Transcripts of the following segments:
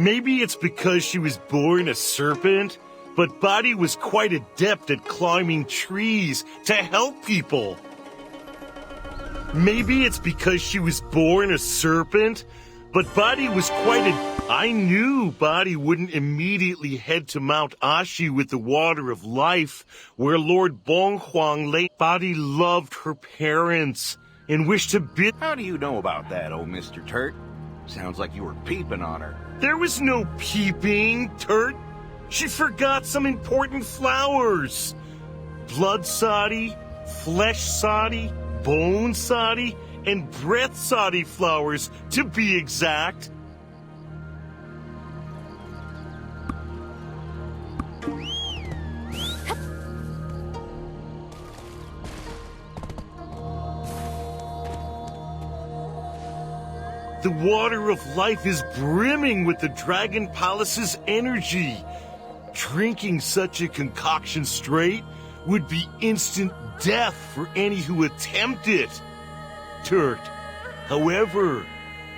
Maybe it's because she was born a serpent, but Body was quite adept at climbing trees to help people. Maybe it's because she was born a serpent, but Body was I knew Body wouldn't immediately head to Mount Ashi with the Water of Life, where Lord Bonghuang lay. Body loved her parents and wished to bid. How do you know about that, old Mr. Turt? Sounds like you were peeping on her. There was no peeping, Turt. She forgot some important flowers. Blood soddy, flesh soddy, bone soddy, and breath soddy flowers, to be exact. The Water of Life is brimming with the Dragon Palace's energy. Drinking such a concoction straight would be instant death for any who attempt it. Turt. However,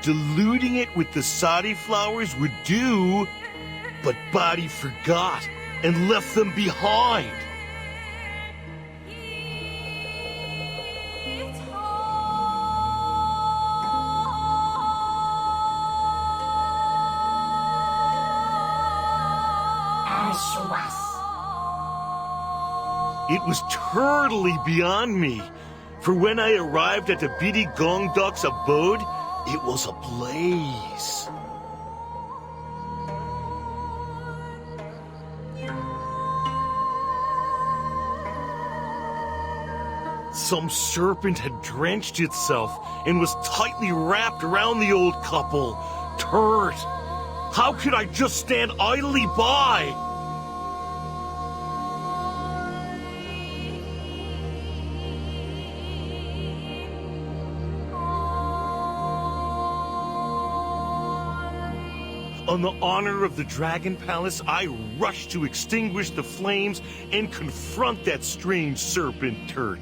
diluting it with the soddy flowers would do, but Body forgot and left them behind. It was totally beyond me, for when I arrived at the Bidi Gongdok's abode, it was ablaze. Some serpent had drenched itself and was tightly wrapped around the old couple. Turt! How could I just stand idly by? On the honor of the Dragon Palace, I rushed to extinguish the flames and confront that strange serpent Turt.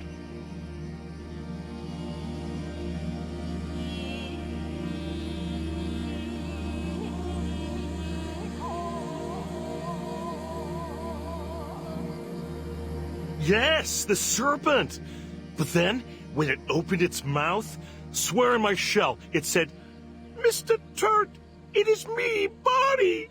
Yes, the serpent! But then, when it opened its mouth, swear on my shell, it said, "Mr. Turt, it is me, Body!"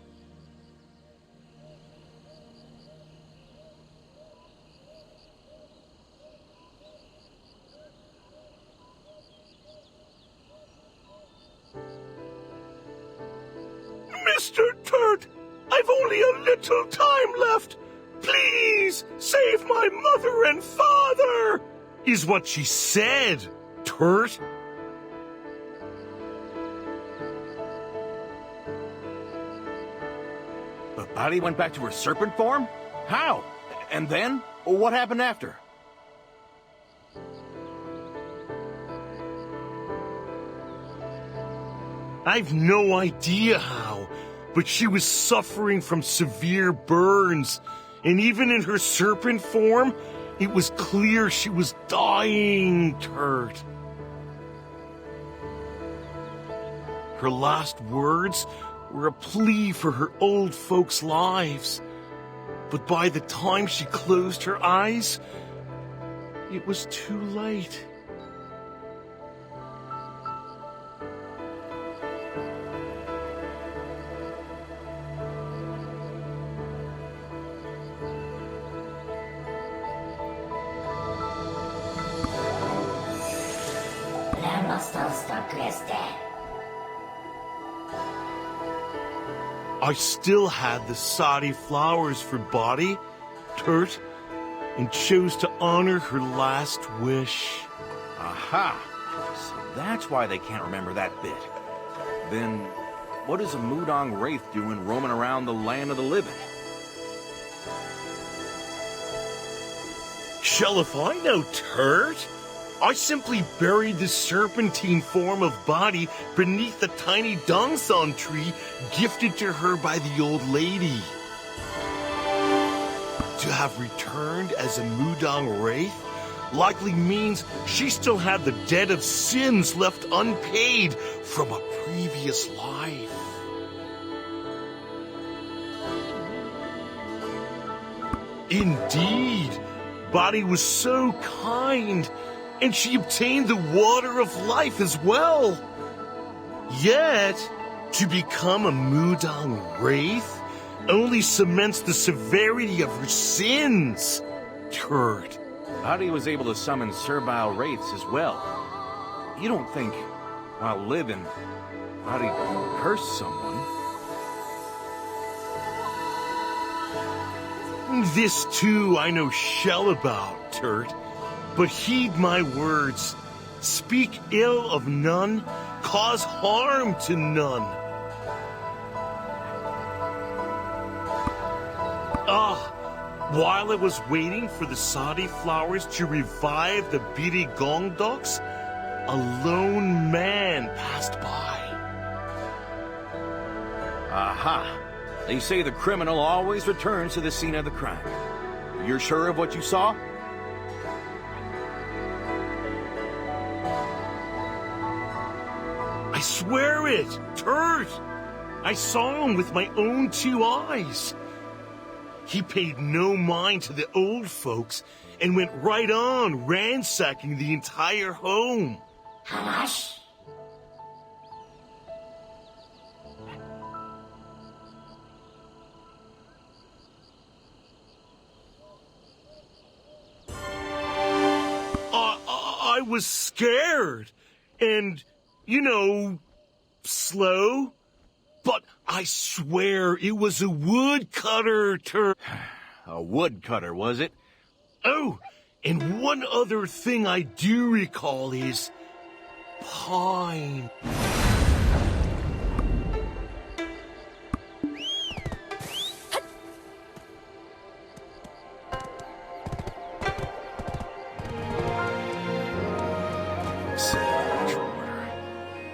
Mr. Turt, I've only a little time left. Please, save my mother and father, is what she said, Turt. But Body went back to her serpent form? How? And then? What happened after? I've no idea how, but she was suffering from severe burns, and even in her serpent form, it was clear she was dying, Turt. Her last words were a plea for her old folks' lives, but by the time she closed her eyes, it was too late. I still had the soddy flowers for Body, Turt, and chose to honor her last wish. Aha! So that's why they can't remember that bit. Then, what is a Mudang Wraith doing roaming around the land of the living? Shall if I know, Turt? I simply buried the serpentine form of Body beneath the tiny dongsan tree gifted to her by the old lady. To have returned as a Mudang Wraith likely means she still had the debt of sins left unpaid from a previous life. Indeed, Body was so kind, and she obtained the water of life as well. Yet, to become a Mudang Wraith only cements the severity of her sins. Turd. Body was able to summon servile wraiths as well. You don't think, while living, Body cursed someone? This too I know shell about, Turt. But heed my words. Speak ill of none, cause harm to none. While I was waiting for the Sadi flowers to revive the Biri Gongdoks, a lone man passed by. Aha! They say the criminal always returns to the scene of the crime. You're sure of what you saw? I swear it, Turt! I saw him with my own 2 eyes. He paid no mind to the old folks and went right on ransacking the entire home. Hush! I was scared and, slow. But I swear it was a woodcutter, A woodcutter, was it? Oh, and one other thing I do recall is pine.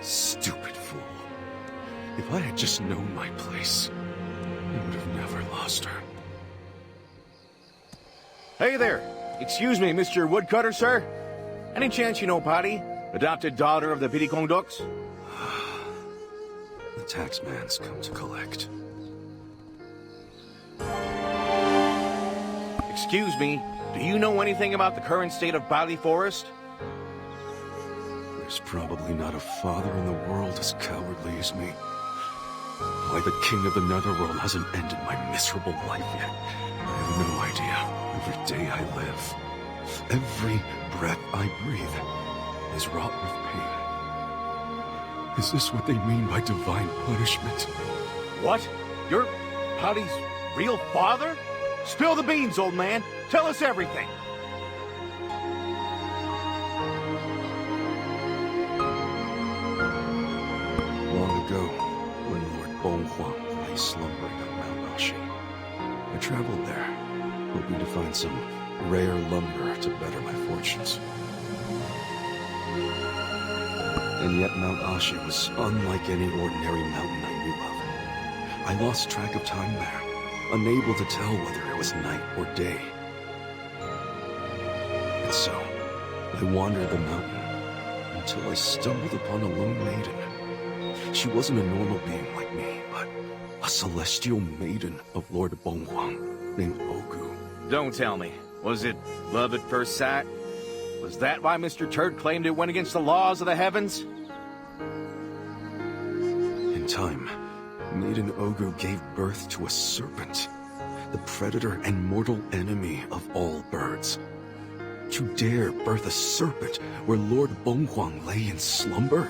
Stupid fool. If I had just known my place, I would have never lost her. Hey there! Excuse me, Mr. Woodcutter, sir? Any chance you know Patty? Adopted daughter of the Bidikongdoks? The taxman's come to collect. Excuse me, do you know anything about the current state of Bali Forest? There's probably not a father in the world as cowardly as me. Why the king of the netherworld hasn't ended my miserable life yet, I have no idea. Every day I live, every breath I breathe is wrought with pain. Is this what they mean by divine punishment? What? You're Patty's real father? Spill the beans, old man. Tell us everything. Long ago, when Lord Bonghuang lay slumbering on Mount Ashi, I traveled there, hoping to find some rare lumber to better my fortunes. And yet Mount Ashi was unlike any ordinary mountain I knew of. I lost track of time there, unable to tell whether it was night or day. And so, I wandered the mountain until I stumbled upon a lone maiden. She wasn't a normal being like me, but a celestial maiden of Lord Bonghuang named Ogu. Don't tell me. Was it love at first sight? Was that why Mr. Turd claimed it went against the laws of the heavens? In time, Maiden Ogu gave birth to a serpent, the predator and mortal enemy of all birds. To dare birth a serpent where Lord Bonghuang lay in slumber?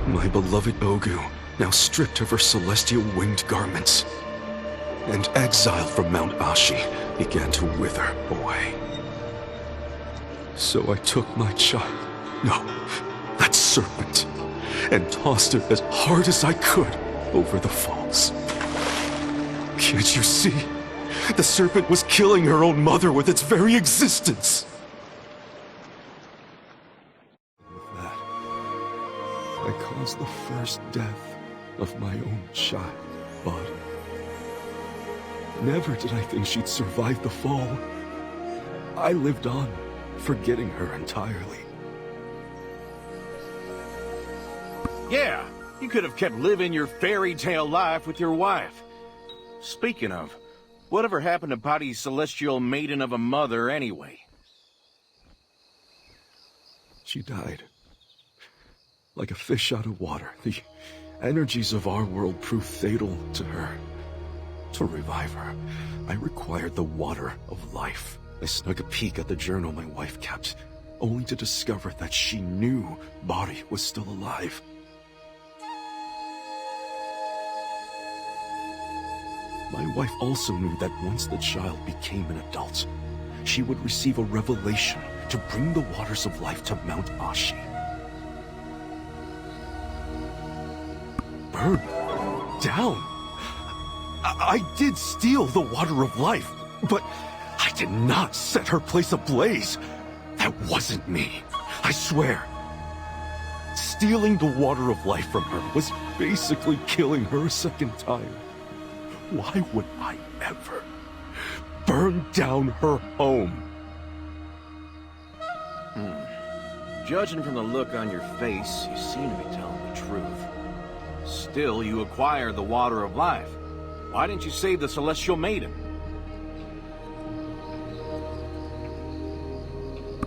My beloved Ogu, now stripped of her celestial winged garments, and exiled from Mount Ashi, began to wither away. So I took my child, no, that serpent, and tossed it as hard as I could over the falls. Can't you see? The serpent was killing her own mother with its very existence. With that, I caused the first death of my own child, Body. Never did I think she'd survive the fall. I lived on, forgetting her entirely. Yeah, you could have kept living your fairy tale life with your wife. Speaking of, whatever happened to Patty's celestial maiden of a mother anyway? She died. Like a fish out of water, the energies of our world proved fatal to her. To revive her, I required the water of life. I snuck a peek at the journal my wife kept, only to discover that she knew Bari was still alive. My wife also knew that once the child became an adult, she would receive a revelation to bring the waters of life to Mount Ashi. Burn down? I did steal the water of life, but I did not set her place ablaze. That wasn't me, I swear. Stealing the water of life from her was basically killing her a second time. Why would I ever burn down her home? Judging from the look on your face, you seem to be telling the truth. Still, you acquired the water of life. Why didn't you save the celestial maiden?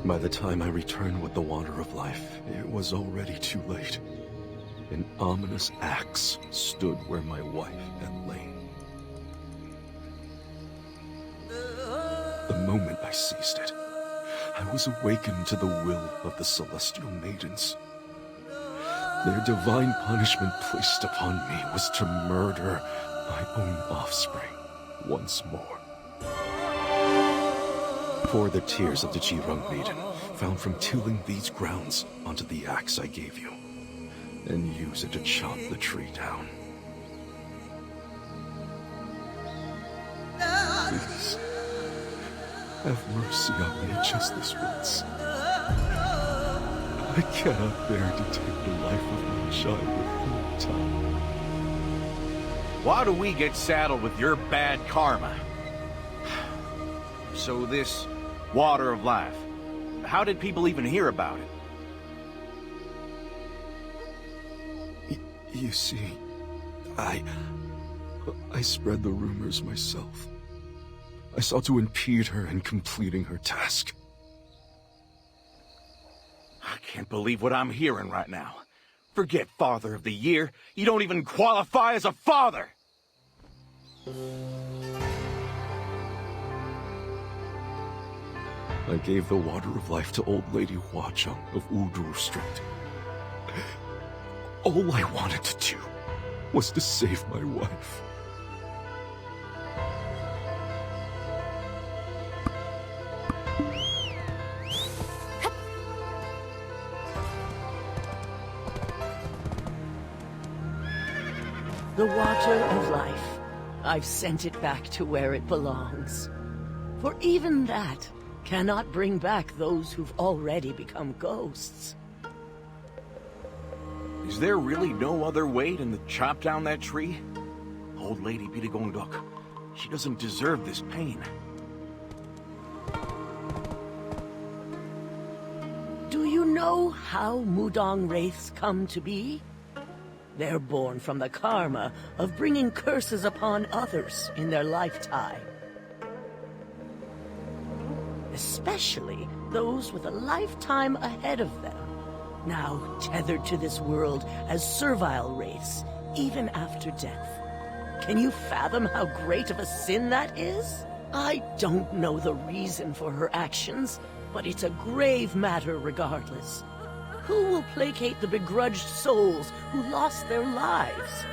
By the time I returned with the water of life, it was already too late. An ominous axe stood where my wife had lain. The moment I seized it, I was awakened to the will of the Celestial Maidens. Their divine punishment placed upon me was to murder my own offspring once more. Pour the tears of the Jirung Maiden, found from tilling these grounds, onto the axe I gave you, and use it to chop the tree down. Please, have mercy on me just this once. I cannot bear to take the life of my child a third time. Why do we get saddled with your bad karma? So this water of life, how did people even hear about it? You see, I spread the rumors myself. I sought to impede her in completing her task. I can't believe what I'm hearing right now. Forget Father of the Year. You don't even qualify as a father! I gave the water of life to old lady Huacheng of Udur Street. All I wanted to do was to save my wife. The water of life. I've sent it back to where it belongs. For even that cannot bring back those who've already become ghosts. Is there really no other way than to chop down that tree? Old Lady Bitagongdok, she doesn't deserve this pain. Do you know how Mudang Wraiths come to be? They're born from the karma of bringing curses upon others in their lifetime. Especially those with a lifetime ahead of them, now tethered to this world as servile wraiths, even after death. Can you fathom how great of a sin that is? I don't know the reason for her actions, but it's a grave matter regardless. Who will placate the begrudged souls who lost their lives?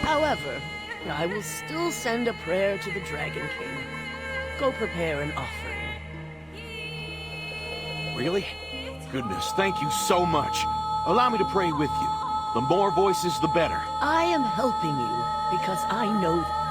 However, I will still send a prayer to the Dragon King. Go prepare an offering. Really? Goodness, thank you so much. Allow me to pray with you. The more voices, the better. I am helping you because I know that.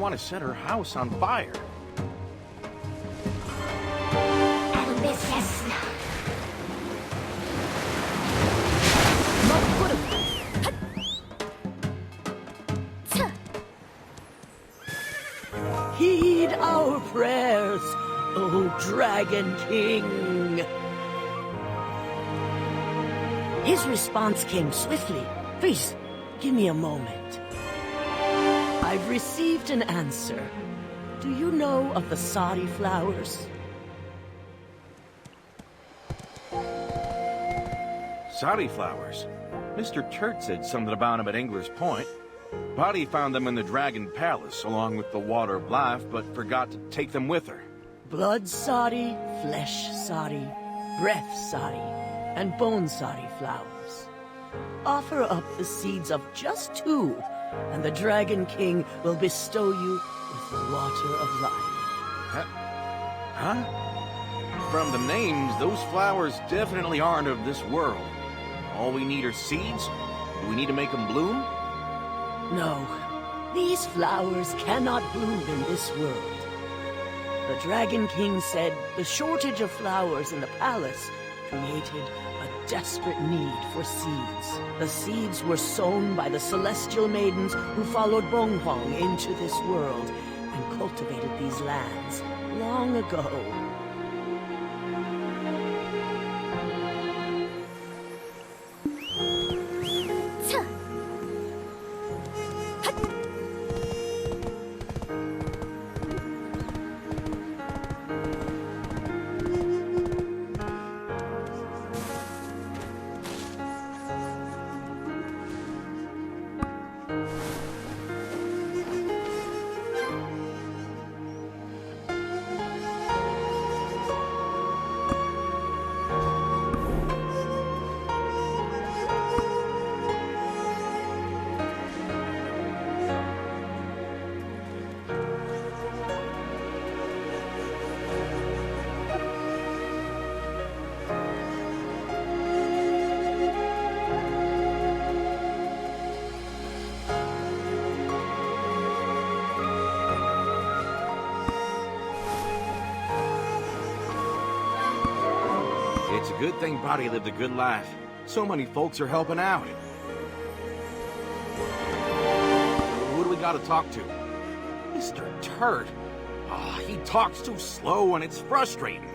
want to set her house on fire. Heed our prayers, O Dragon King. His response came swiftly. Please, give me a moment. I've received an answer. Do you know of the Sadi flowers? Sadi flowers. Mr. Turt said something about them at Angler's Point. Body found them in the Dragon Palace, along with the Water of Life, but forgot to take them with her. Blood Sadi, flesh Sadi, breath Sadi, and bone Sadi flowers. Offer up the seeds of just 2, and the Dragon King will bestow you with the Water of Life. Huh? From the names, those flowers definitely aren't of this world. All we need are seeds? Do we need to make them bloom? No, these flowers cannot bloom in this world. The Dragon King said the shortage of flowers in the palace created a desperate need for seeds. The seeds were sown by the celestial maidens who followed Bonghong into this world and cultivated these lands long ago. It's a good thing Body lived a good life. So many folks are helping out. Who do we gotta talk to? Mr. Turt. He talks too slow and it's frustrating.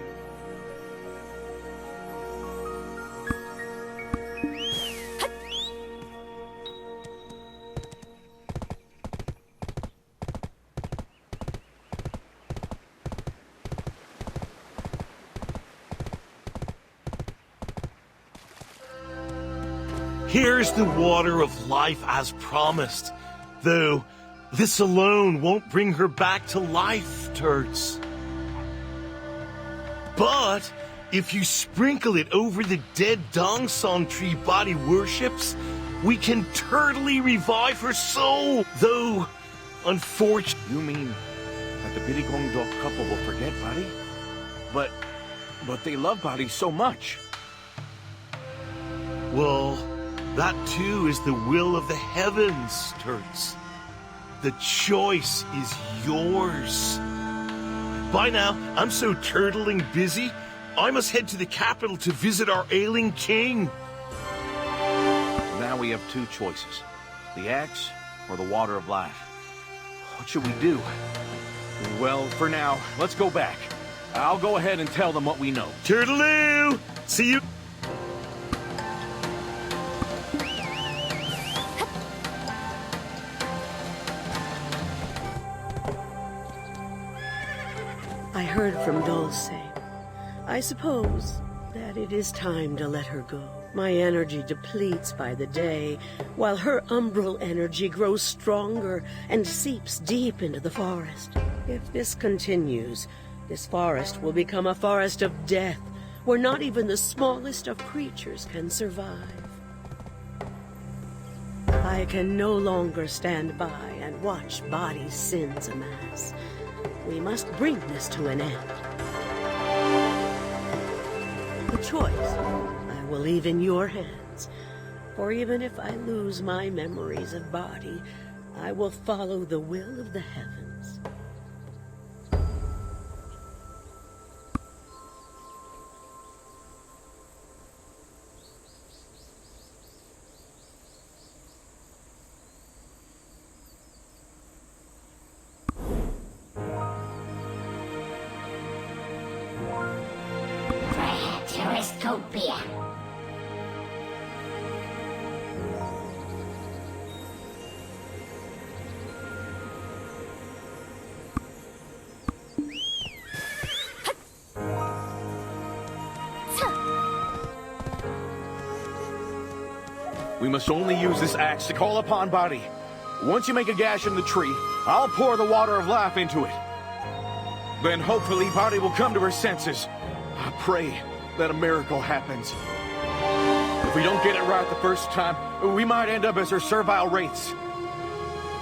Here's the Water of Life as promised. Though, this alone won't bring her back to life, Turts. But, if you sprinkle it over the dead Dongson tree Body worships, we can turtly revive her soul. Though, unfortunately... You mean that the Birigongdo couple will forget Body? But they love Body so much. Well... that too is the will of the heavens, Turts. The choice is yours. By now, I'm so turtling busy, I must head to the capital to visit our ailing king. Now we have 2 choices. The axe or the Water of Life. What should we do? Well, for now, let's go back. I'll go ahead and tell them what we know. Turtaloo! See you... I heard from Dulce. I suppose that it is time to let her go. My energy depletes by the day, while her umbral energy grows stronger and seeps deep into the forest. If this continues, this forest will become a forest of death, where not even the smallest of creatures can survive. I can no longer stand by and watch Body's sins amass. We must bring this to an end. The choice I will leave in your hands. For even if I lose my memories of Body, I will follow the will of the heavens. sense. Telescopia. We must only use this axe to call upon Body. Once you make a gash in the tree, I'll pour the water of life into it. Then hopefully Body will come to her senses. I pray that a miracle happens. If we don't get it right the first time, we might end up as her servile wraiths.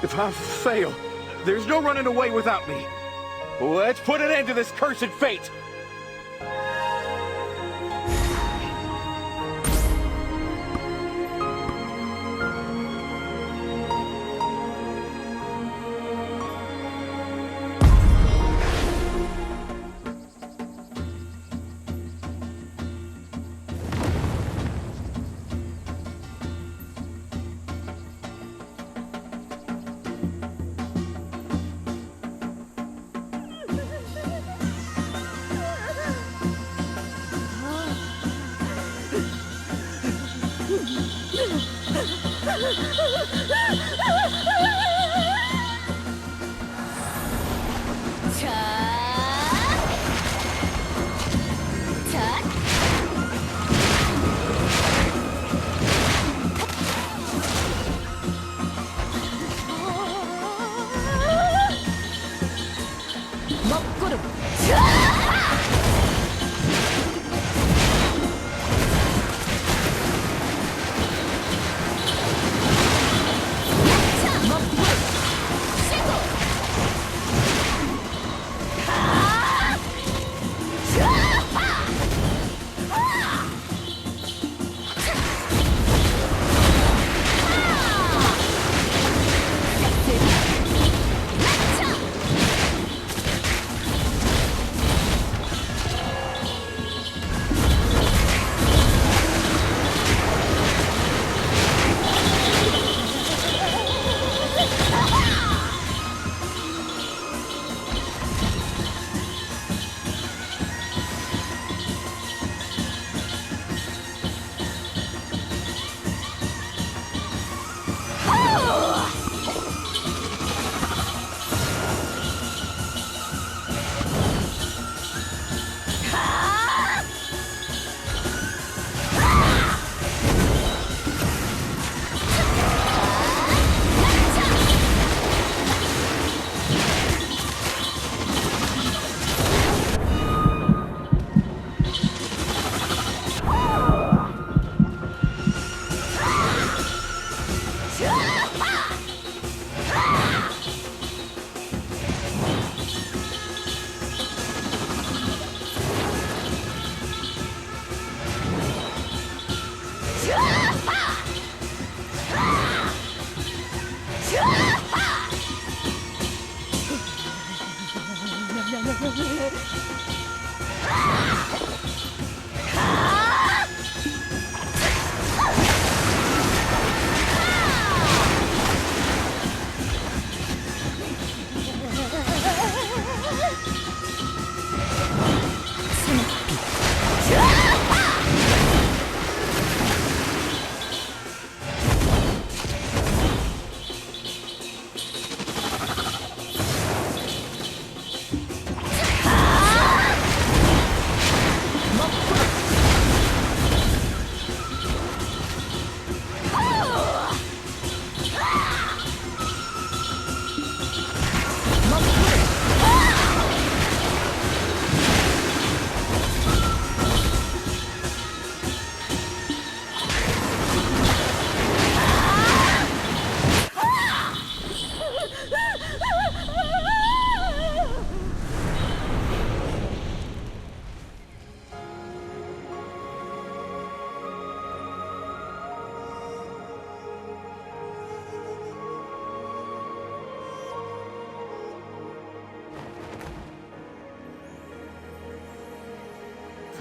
If I fail, there's no running away without me. Let's put an end to this cursed fate.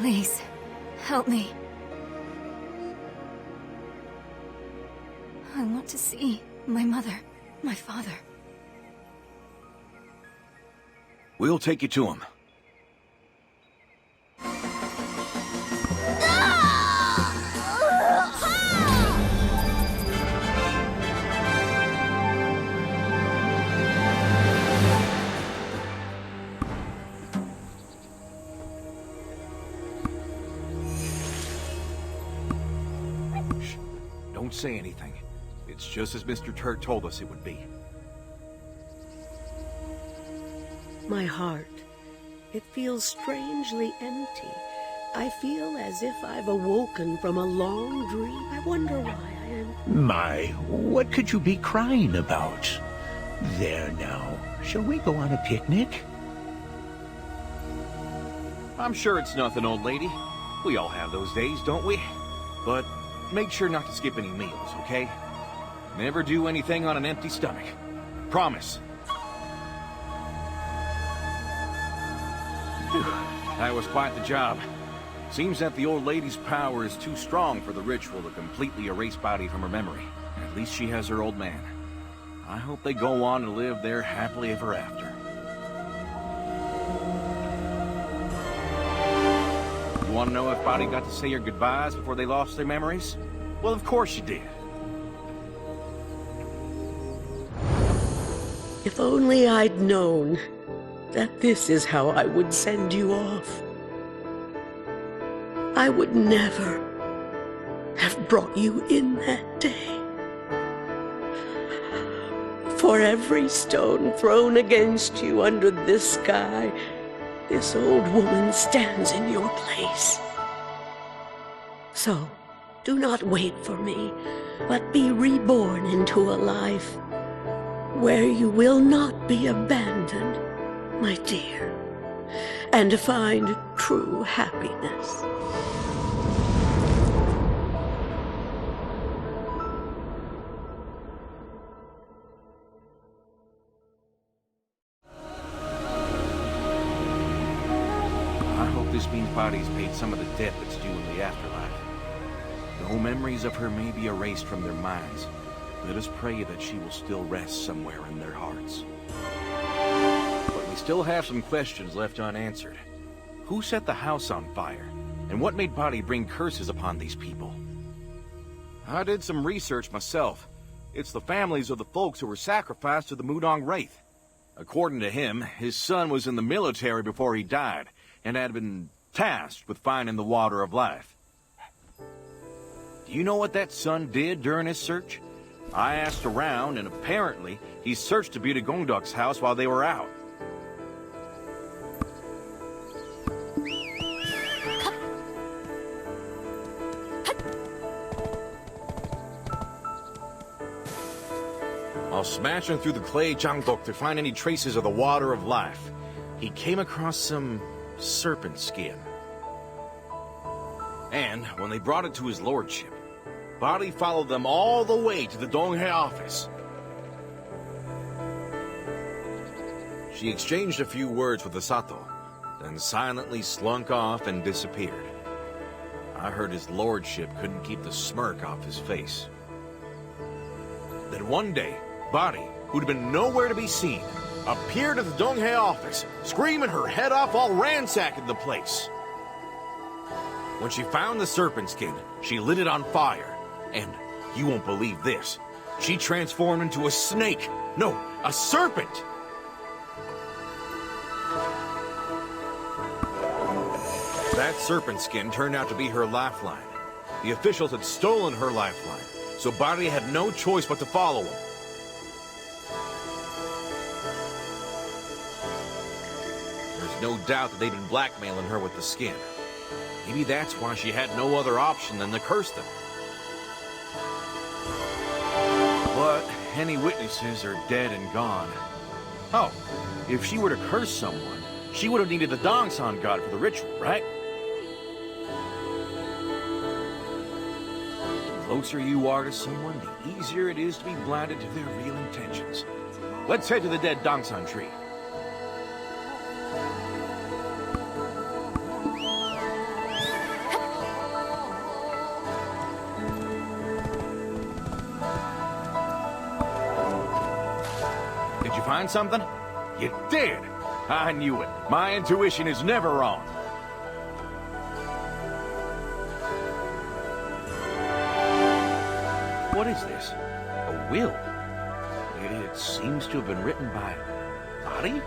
Please, help me. I want to see my mother, my father. We'll take you to him. Shh. Don't say anything. It's just as Mr. Turk told us it would be. My heart, it feels strangely empty. I feel as if I've awoken from a long dream. I wonder why I am... My, what could you be crying about? There now, shall we go on a picnic? I'm sure it's nothing, old lady. We all have those days, don't we? But make sure not to skip any meals, okay? Never do anything on an empty stomach. Promise. Phew, that was quite the job. Seems that the old lady's power is too strong for the ritual to completely erase Body from her memory. At least she has her old man. I hope they go on to live there happily ever after. You want to know if Body got to say her goodbyes before they lost their memories? Well, of course she did. If only I'd known that this is how I would send you off. I would never have brought you in that day. For every stone thrown against you under this sky, this old woman stands in your place. So, do not wait for me, but be reborn into a life where you will not be abandoned, my dear, and find true happiness. I hope this means Body's paid some of the debt that's due in the afterlife. Though memories of her may be erased from their minds, let us pray that she will still rest somewhere in their hearts. But we still have some questions left unanswered. Who set the house on fire? And what made Body bring curses upon these people? I did some research myself. It's the families of the folks who were sacrificed to the Mudang Wraith. According to him, his son was in the military before he died, and had been tasked with finding the water of life. Do you know what that son did during his search? I asked around, and apparently, he searched Bita Gongduk's house while they were out. While smashing through the clay Jangdok to find any traces of the water of life, he came across some serpent skin. And when they brought it to his lordship, Body followed them all the way to the Donghae office. She exchanged a few words with the Sato, then silently slunk off and disappeared. I heard his lordship couldn't keep the smirk off his face. Then one day, Body, who'd been nowhere to be seen, appeared at the Donghae office, screaming her head off while ransacking the place. When she found the serpent skin, she lit it on fire. And you won't believe this. She transformed into a snake. No, a serpent! That serpent skin turned out to be her lifeline. The officials had stolen her lifeline, so Body had no choice but to follow them. There's no doubt that they'd been blackmailing her with the skin. Maybe that's why she had no other option than to curse them. But any witnesses are dead and gone. Oh, if she were to curse someone, she would have needed the Dongsan god for the ritual, right? The closer you are to someone, the easier it is to be blinded to their real intentions. Let's head to the dead Dongsan tree. find something? You did! I knew it. My intuition is never wrong. What is this? A will? It seems to have been written by Body?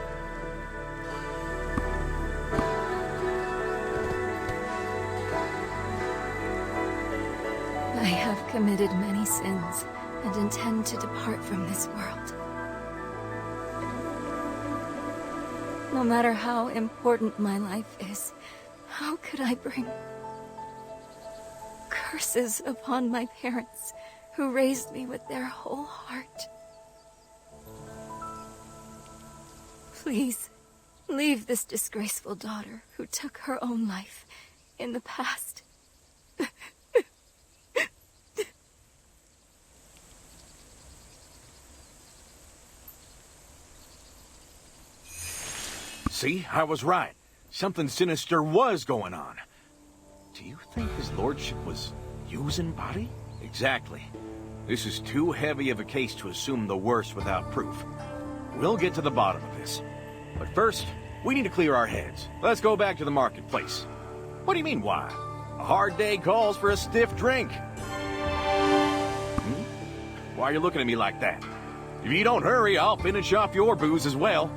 I have committed many sins and intend to depart from this world. No matter how important my life is, how could I bring curses upon my parents who raised me with their whole heart? Please, leave this disgraceful daughter who took her own life in the past. See, I was right. Something sinister was going on. Do you think his lordship was using Body? Exactly. This is too heavy of a case to assume the worst without proof. We'll get to the bottom of this. But first, we need to clear our heads. Let's go back to the marketplace. What do you mean, why? A hard day calls for a stiff drink. Why are you looking at me like that? If you don't hurry, I'll finish off your booze as well.